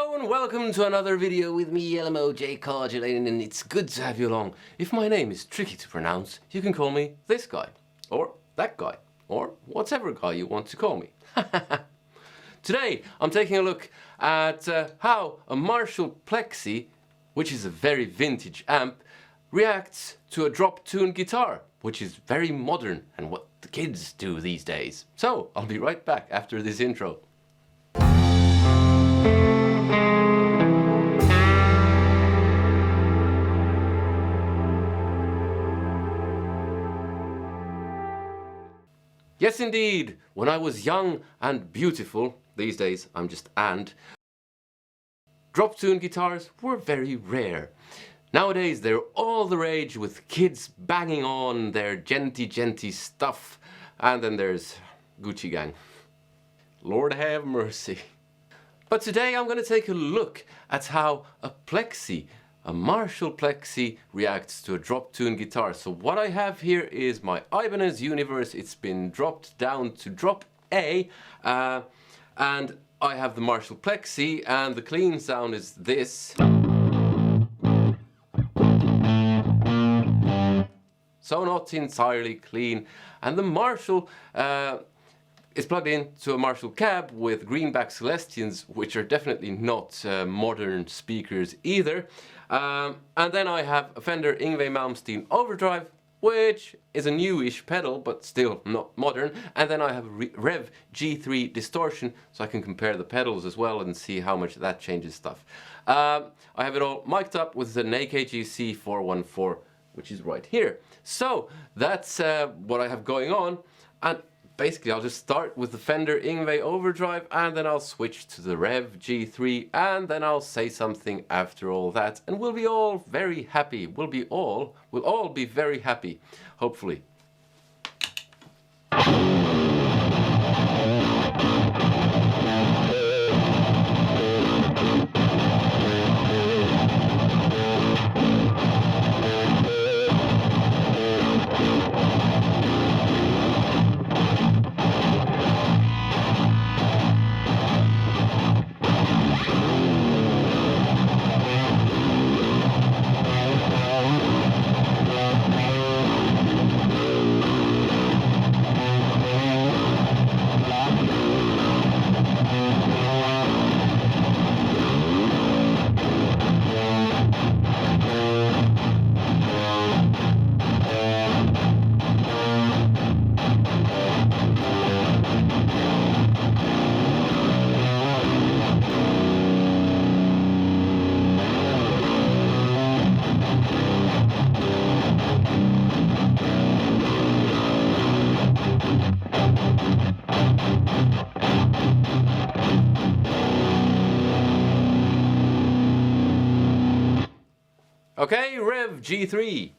Hello and welcome to another video with me, LMOJ Cardulating, and it's good to have you along. If my name is tricky to pronounce, you can call me this guy, or that guy, or whatever guy you want to call me. Today I'm taking a look at how a Marshall Plexi, which is a very vintage amp, reacts to a drop-tuned guitar, which is very modern and what the kids do these days. So I'll be right back after this intro. Yes indeed, when I was young and beautiful, these days I'm just drop-tuned guitars were very rare. Nowadays they're all the rage with kids banging on their genty stuff, and then there's Gucci Gang. Lord have mercy. But today I'm going to take a look at how a Plexi, a Marshall Plexi, reacts to a drop-tuned guitar. So what I have here is my Ibanez Universe. It's been dropped down to drop A, and I have the Marshall Plexi, and the clean sound is this. So not entirely clean. And the Marshall is plugged into a Marshall cab with greenback Celestians, which are definitely not modern speakers either. And then I have a Fender Yngwie Malmsteen overdrive, which is a newish pedal, but still not modern. And then I have a Rev G3 distortion, so I can compare the pedals as well and see how much that changes stuff. I have it all mic'd up with an AKG C414, which is right here. So that's what I have going on. And basically I'll just start with the Fender Yngwie overdrive, and then I'll switch to the Rev G3, and then I'll say something after all that, and we'll be all very happy. We'll all be very happy, hopefully. Okay, Rev G3.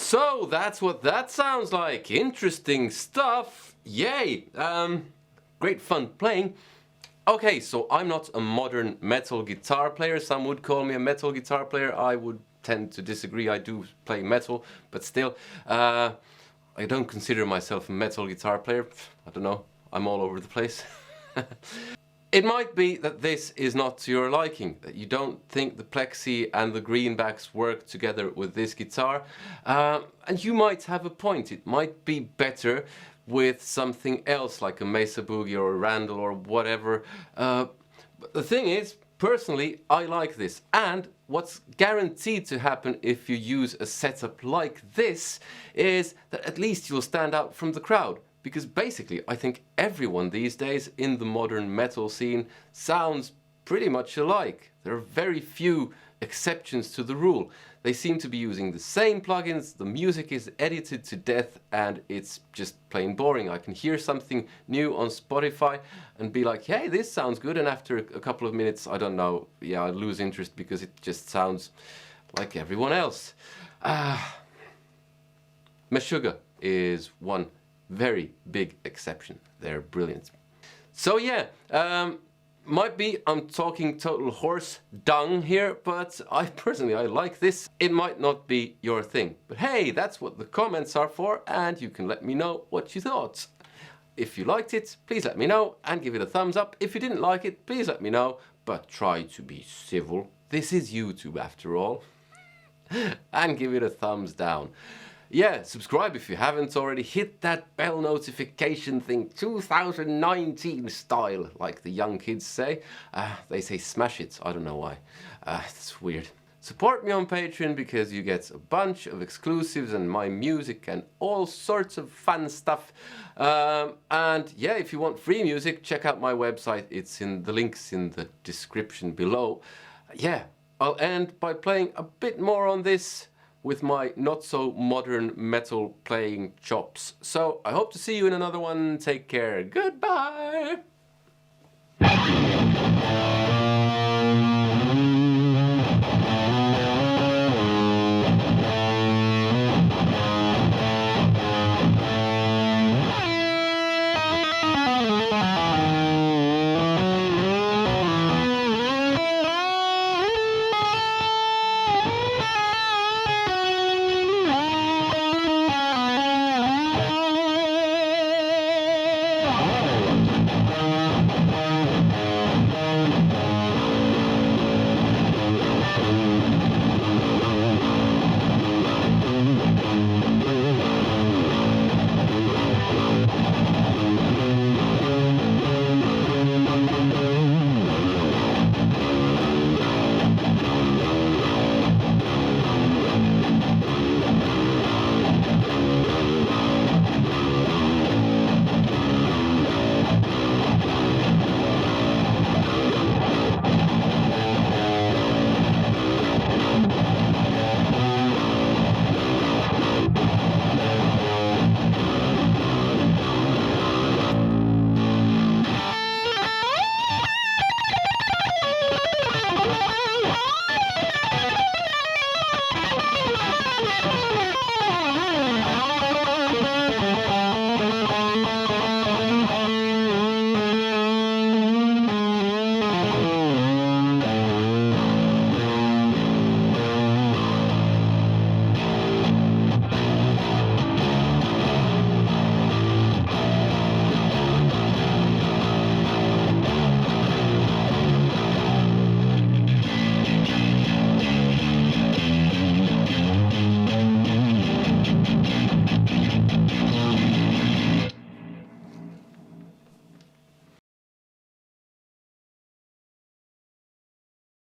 So that's what that sounds like. Interesting stuff. Yay. Great fun playing. Okay, so I'm not a modern metal guitar player. Some would call me a metal guitar player. I would tend to disagree. I do play metal, but still, I don't consider myself a metal guitar player. I don't know. I'm all over the place. It might be that this is not to your liking, that you don't think the Plexi and the greenbacks work together with this guitar, and you might have a point. It might be better with something else like a Mesa Boogie or a Randall or whatever. But the thing is, personally, I like this, and what's guaranteed to happen if you use a setup like this is that at least you'll stand out from the crowd. Because basically, I think everyone these days in the modern metal scene sounds pretty much alike. There are very few exceptions to the rule. They seem to be using the same plugins, the music is edited to death, and it's just plain boring. I can hear something new on Spotify and be like, hey, this sounds good, and after a couple of minutes, I don't know, yeah, I lose interest because it just sounds like everyone else. Meshuggah is one very big exception. They're brilliant. So yeah, might be I'm talking total horse dung here, but I personally like this. It might not be your thing, but hey, that's what the comments are for, and you can let me know what you thought. If you liked it, please let me know and give it a thumbs up. If you didn't like it, please let me know, but try to be civil. This is YouTube after all. And give it a thumbs down. Yeah, subscribe if you haven't already. Hit that bell notification thing, 2019 style, like the young kids say. They say smash it, I don't know why. It's weird. Support me on Patreon because you get a bunch of exclusives and my music and all sorts of fun stuff. And yeah, if you want free music, check out my website. It's in the links in the description below. Yeah, I'll end by playing a bit more on this with my not so modern metal playing chops. So I hope to see you in another one. Take care. Goodbye.